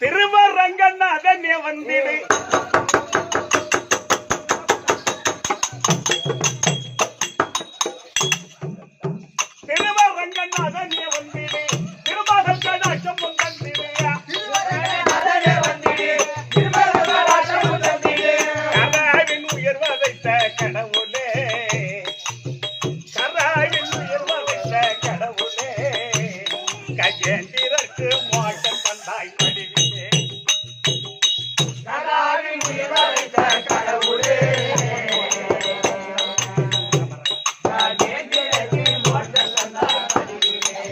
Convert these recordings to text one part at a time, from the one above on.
திருவரங்கநாதனே வந்திடு திருவரங்கநாதனே வந்திடு திருமகள் கடாட்சம் வந்திடு கராவின் உயர் வதைத்த கடவுளே கராவின் உயர் வதைத்த கடவுளே கஜேந்திரக்கு மோட்சம் தந்தாய் வடிவிலே கராவின் உயர் வதைத்த கடவுளே கஜேந்திரக்கு மோட்சம் தந்தாய் வடிவிலே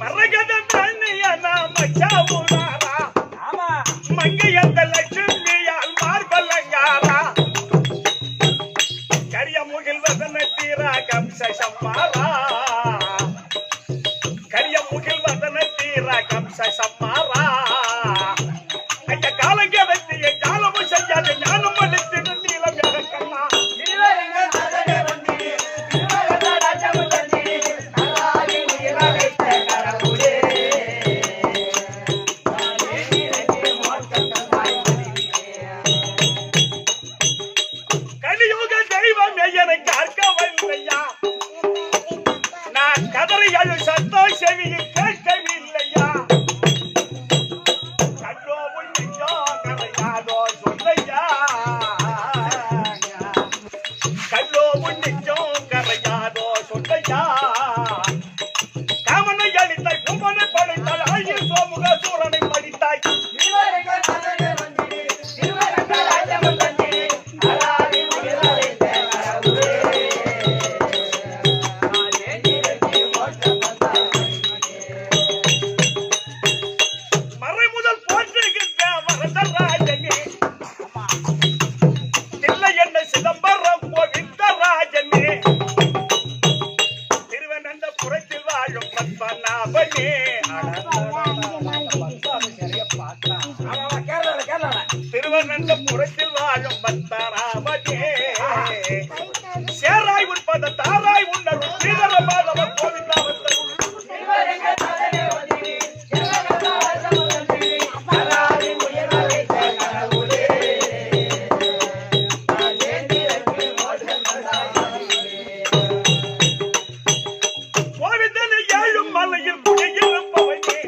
மரகதம் தண்ணியன மச்சாவுனாரா ஆமா மங்கையந்த லட்சுமியால் மார்பலங்காரா கரியமுகில் வதன தீரா கம்ச சம்மாரா கரியமுகில் வதன தீரா கம்ச சம்மாரா ஐயா காலங்கடத்திய ஜாலமும் செய்யாத ஞானம் அளித்து நீலம் கண்ணா கலியுக தெய்வம் என்னை காக்கவில்லையா நான் கதறி அழு சத்தம் செவியில் கேட்கவில்லையா கண்டோ முன்னிச்சோ கரையாதோ சொல்லையா கண்டோ முன்னிச்சோ கரையாதோ சொல்லையா காமனை அளித்தாய் பூமனை படைத்தாய் ஆயில் சோமுக சூரனை படித்தாய் மறைமுதல் போற்றுகின்ற வரதராஜனே இல்லை என்ன சிதம்பரம் கோவிந்தராஜனே திருவனந்தபுரத்தில் வாழும் பத்மநாபனே திருவனந்தபுரத்தில் வாழும் பத்மநாபனே சேராய் உட்பத தாராய் உன்னருள் ஸ்ரீதர மாதவன் கோவிந்தாவத்தருள் கோவிந்தனை ஏழும் மலையில் குடியிருப்பவனே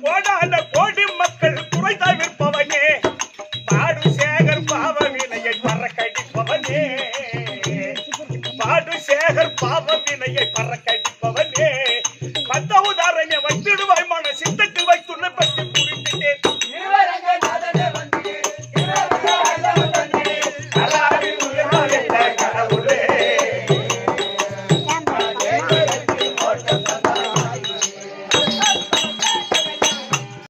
கோடான கோடி மக்கள் குறை தவிர்ப்பவனே பாடு சேகர் பாவவினையை பறக்கடிப்பவனே பாடு சேகர் பாவவினையை பறக்கடிப்பவனே மத்த உதாரணை வைத்திடுவாய் மன சித்தத்தில் வைத்துள்ள பற்றி புரிந்துட்டேன் கராவின் உயர் வதைத்த கடவுளே